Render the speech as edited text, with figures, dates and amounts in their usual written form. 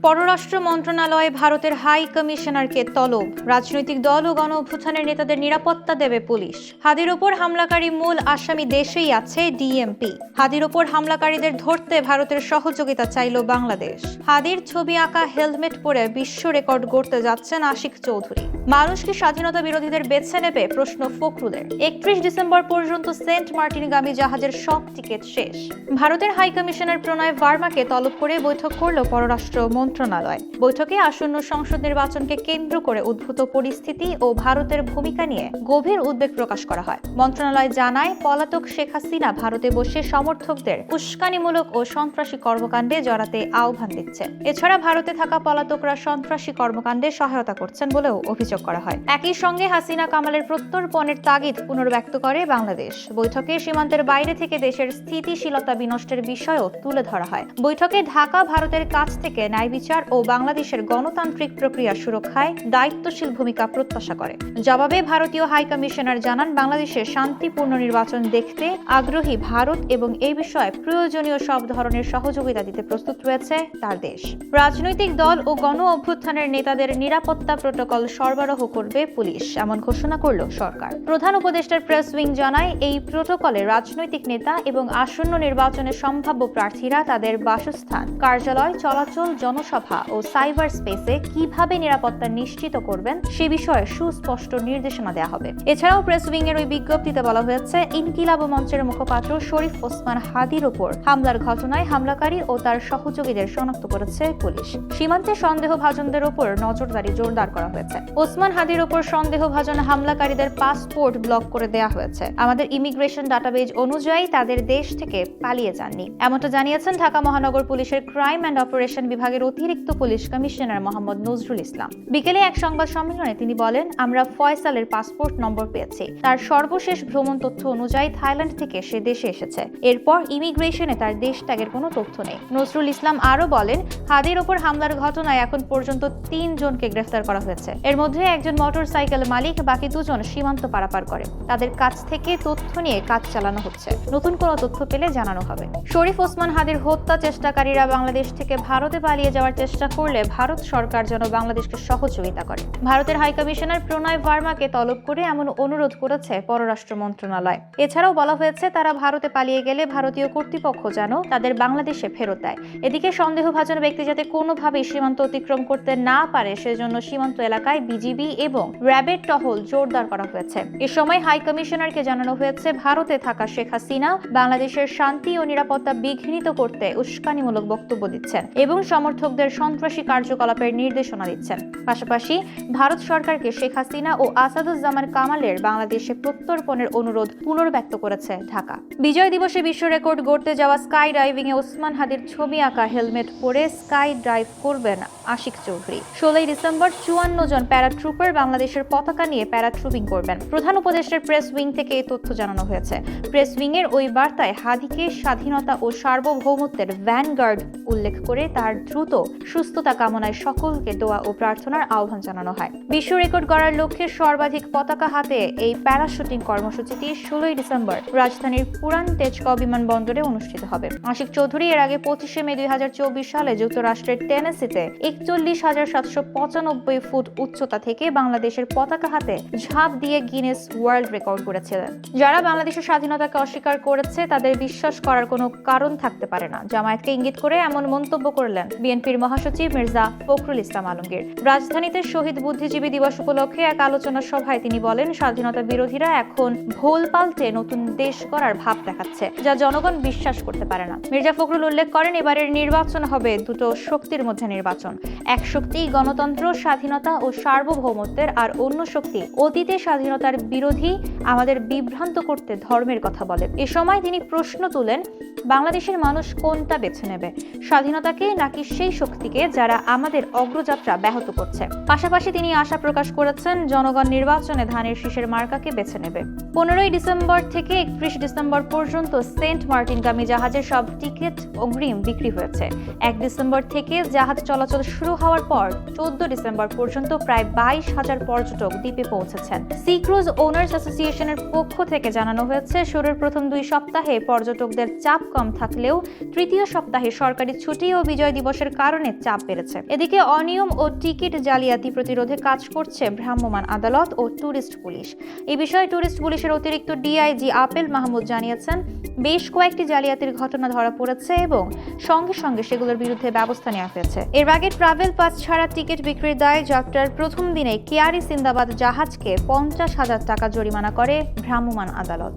পররাষ্ট্র মন্ত্রণালয়ে ভারতের হাই কমিশনারকে তলব। রাজনৈতিক দল ও গণ অভ্যুত্থানের নেতাদের নিরাপত্তা দেবে পুলিশ। হাদির ওপর হামলাকারী মূল আসামি দেশেই আছে ডিএমপি। হাদির ওপর হামলাকারীদের ধরতে ভারতের সহযোগিতা চাইল বাংলাদেশ। হাদির ছবি আঁকা হেলমেট পরে বিশ্ব রেকর্ড গড়তে যাচ্ছেন আশিক চৌধুরী। মানুষ কি স্বাধীনতা বিরোধীদের বেছে নেবে, প্রশ্ন ফখরুলের। 31 ডিসেম্বর পর্যন্ত সেন্ট মার্টিনগামী জাহাজের সব টিকিট শেষ। ভারতের হাই কমিশনার প্রণয় ভার্মাকে তলব করে বৈঠক করল পররাষ্ট্র মন্ত্রণালয়। বৈঠকে আসন্ন সংসদ নির্বাচনকে কেন্দ্র করে উদ্ভূত পরিস্থিতি ও ভারতের ভূমিকা নিয়ে গভীর উদ্বেগ প্রকাশ করা হয়। মন্ত্রণালয় জানায়, পলাতক শেখ হাসিনা ভারতে বসে সমর্থকদের উস্কানিমূলক ও সন্ত্রাসী কর্মকাণ্ডে জড়াতে আহ্বান দিচ্ছে। এছাড়া ভারতে থাকা পলাতকরা সন্ত্রাসী কর্মকাণ্ডে সহায়তা করছেন বলেও অভিযোগ করা হয়। একই সঙ্গে হাসিনা কামালের প্রত্যর্পণের তাগিদ পুনর্ব্যক্ত করে বাংলাদেশ। বৈঠকে সীমান্তের বাইরে থেকে দেশের স্থিতিশীলতা বিনষ্টের বিষয়ও তুলে ধরা হয়। বৈঠকে ঢাকা ভারতের কাছ থেকে ন্যায় বিচার ও বাংলাদেশের গণতান্ত্রিক প্রক্রিয়া সুরক্ষায় দায়িত্বশীল ভূমিকা প্রত্যাশা করে। জবাবে ভারতীয় হাই কমিশনার জানান, বাংলাদেশের শান্তিপূর্ণ নির্বাচন দেখতে আগ্রহী ভারত এবং এই বিষয়ে প্রয়োজনীয় সব ধরনের সহযোগিতা দিতে প্রস্তুত রয়েছে তার দেশ। রাজনৈতিক দল ও গণ অভ্যুত্থানের নেতাদের নিরাপত্তা প্রটোকল সরবরাহ করবে পুলিশ, এমন ঘোষণা করল সরকার। প্রধান উপদেষ্টার প্রেস উইং জানায়, এই প্রটোকলে রাজনৈতিক নেতা এবং আসন্ন নির্বাচনে সম্ভাব্য প্রার্থীরা তাদের বাসস্থান, কার্যালয়, চলাচল, জনসভা ও সাইবার স্পেসে কিভাবে নিরাপত্তা নিশ্চিত করবেন সে বিষয়ে সুস্পষ্ট নির্দেশনা দেওয়া হবে। এছাড়াও প্রেস উইং এর ওই বিজ্ঞপ্তিতে বলা হয়েছে, ইনকিলাব মঞ্চের মুখপাত্র শরীফ ওসমান হাদির ওপর হামলার ঘটনায় হামলাকারী ও তার সহযোগীদের শনাক্ত করেছে পুলিশ। সীমান্তে সন্দেহভাজনদের ওপর নজরদারি জোরদার করা হয়েছে। ওসমান হাদির ওপর সন্দেহভাজন হামলাকারীদের পাসপোর্ট ব্লক করে দেওয়া হয়েছে। আমাদের ইমিগ্রেশন ডাটাবেজ অনুযায়ী তাদের দেশ থেকে পালিয়ে যাননি, এমনটা জানিয়েছেন ঢাকা মহানগর পুলিশের ক্রাইম অ্যান্ড অপারেশন বিভাগের অতিরিক্ত পুলিশ কমিশনার মোহাম্মদ নজরুল ইসলাম। বিকেলে এক সংবাদ সম্মেলনে তিনি বলেন, আমরা ফয়সালের পাসপোর্ট নম্বর পেয়েছি। তার সর্বশেষ ভ্রমণ তথ্য অনুযায়ী থাইল্যান্ড থেকে সে দেশে এসেছে। এরপর ইমিগ্রেশনে তার দেশ ত্যাগের কোনো তথ্য নেই। নজরুল ইসলাম আরও বলেন, হাদির ওপর হামলার ঘটনায় এখন পর্যন্ত 3 জনকে গ্রেফতার করা হয়েছে। এর মধ্যে একজন মোটরসাইকেল মালিক, বাকি 2 জন সীমান্ত পারাপার করে। তাদের কাছ থেকে তথ্য নিয়ে কাজ চালানো হচ্ছে। নতুন কোনো তথ্য পেলে জানানো হবে। শরীফ ওসমান হাদির হত্যা চেষ্টাকারীরা বাংলাদেশ থেকে ভারতে পালিয়ে যাওয়ার চেষ্টা করলে ভারত সরকার যেন বাংলাদেশকে সহযোগিতা করে। ভারতের হাই কমিশনার প্রণয় ভার্মাকে তলব করে এমন অনুরোধ করেছে পররাষ্ট্র মন্ত্রণালয়। এছাড়াও বলা হয়েছে, তারা ভারতে পালিয়ে গেলে ভারতীয় কর্তৃপক্ষ যেন তাদের বাংলাদেশে ফেরত দেয়। এদিকে সন্দেহভাজন ব্যক্তি যাতে কোনোভাবেই সীমান্ত অতিক্রম করতে না পারে সেজন্য সীমান্ত এলাকায় বিজিবি এবং র্যাবের টহল জোরদার করা হয়েছে। এ সময় হাই কমিশনারকে জানানো হয়েছে, ভারতে থাকা শেখ হাসিনা বাংলাদেশের শান্তি ও নিরাপত্তা বিঘ্নিত করতে উস্কানিমূলক বক্তব্য দিচ্ছেন এবং সমর্থকদের সন্ত্রাসী কার্যকলাপের নির্দেশনা দিচ্ছেন। পাশাপাশি ভারত সরকারকে শেখ হাসিনা ও আসাদুজ্জামান কামালের বাংলাদেশে প্রত্যর্পণের অনুরোধ পুনর্ব্যক্ত করেছে ঢাকা। বিজয় দিবসে বিশ্ব রেকর্ড গড়তে যাওয়া স্কাই ডাইভিং এ ওসমান হাদির ছবি আঁকা হেলমেট পরে স্কাই ডাইভ করবেন আশিক চৌধুরী। 16 ডিসেম্বর 54 জন প্যারাট্রুপার বাংলাদেশের পতাকা নিয়ে প্যারাট্রুপিং করবেন। প্রধান উপদেষ্টার প্রেস উইং থেকে এই তথ্য জানানো হয়েছে। প্রেস উইং এর ওই বার্তায় হাদিকে স্বাধীনতা ও সার্বভৌমত্বের ভ্যানগার্ড উল্লেখ করে তার দ্রুত সুস্থতা কামনায় সকলকে দোয়া ও প্রার্থনার আহ্বান জানানো হয়। বিশ্ব রেকর্ড গড়ার লক্ষ্যে সর্বাধিক পতাকা হাতে এই প্যারাশুটিং কর্মসূচিটি 16 ডিসেম্বর রাজধানীর পুরান তেজগাঁও বিমানবন্দরে অনুষ্ঠিত হবে। আশিক চৌধুরী এর আগে 25 মে 2024 সালে যুক্তরাষ্ট্রের টেনেসিতে 41,795 ফুট উচ্চতা থেকে বাংলাদেশের পতাকা হাতে ঝাঁপ দিয়ে গিনেস ওয়ার্ল্ড রেকর্ড করেছিলেন। যারা বাংলাদেশের স্বাধীনতাকে অস্বীকার করেছে তাদের বিশ্বাস করার কোনো কারণ থাকতে পারে না, জামায়াতকে ইঙ্গিত করে এমন মন্তব্য করলেন বিএনপির মহাসচিব মির্জা ফখরুল ইসলাম আলমগীর। রাজধানীতে শহীদ বুদ্ধিজীবী দিবস উপলক্ষে এক আলোচনা সভায় তিনি বলেন, স্বাধীনতা বিরোধীরা এখন ভোল পাল্টে নতুন দেশ গড়ার ভাব দেখাচ্ছে, যা জনগণ বিশ্বাস করতে পারে না। মির্জা ফখরুল উল্লেখ করেন, এবারের নির্বাচন হবে দুটো শক্তির মধ্যে নির্বাচন। এক শক্তি গণতন্ত্র, স্বাধীনতা ও সার্বভৌমত্বের, আর অন্য শক্তি অতীতে স্বাধীনতার বিরোধী, আমাদের বিভ্রান্ত করতে ধর্মের কথা বলে। এ সময় তিনি প্রশ্ন তুলেন, বাংলাদেশের মানুষ কোনটা বেছে নেবে, স্বাধীনতাকে নাকি সেই শক্তিকে যারা আমাদের অগ্রযাত্রা ব্যাহত করছে? পাশাপাশি তিনি আশা প্রকাশ করেছেন, জনগণ নির্বাচনে ধানের শীষের মার্কাকে বেছে নেবে। 15 ডিসেম্বর থেকে 31 ডিসেম্বর পর্যন্ত সেন্ট মার্টিনগামী জাহাজের সব টিকিট অগ্রিম বিক্রি হয়েছে। 1 ডিসেম্বর থেকে জাহাজ চলাচল শুরু হওয়ার পর 14 ডিসেম্বর পর্যন্ত প্রায় 22,000 পর্যটক দ্বীপে পৌঁছেছেন। সি ক্রুজ ওনার্স অ্যাসোসিয়েশনের পক্ষ থেকে জানানো হয়েছে, শুরুর প্রথম 2 সপ্তাহে পর্যটকদের চাপ কম থাকলেও তৃতীয় সপ্তাহে সরকারি ছুটি ও বিজয় দিবসের কারণে চাপ বেড়েছে। এদিকে অনিয়ম ও টিকিট জালিয়াতি প্রতিরোধে কাজ করছে ভ্রাম্যমাণ আদালত ও ট্যুরিস্ট পুলিশ। এই বিষয়ে ট্যুরিস্ট পুলিশের অতিরিক্ত ডিআইজি আপেল মাহমুদ জানিয়েছেন, বেশ কয়েকটি জালিয়াতির ঘটনা ধরা পড়েছে এবং সঙ্গে সঙ্গে সেগুলোর বিরুদ্ধে ব্যবস্থা নেওয়া হয়েছে। এর আগে ট্রাভেল পাস ছাড়া টিকিট বিক্রির দায়ে যাত্রার প্রথম দিনে কেয়ারি সিন্দাবাদ জাহাজকে 50,000 টাকা জরিমানা করে ভ্রাম্যমাণ আদালত।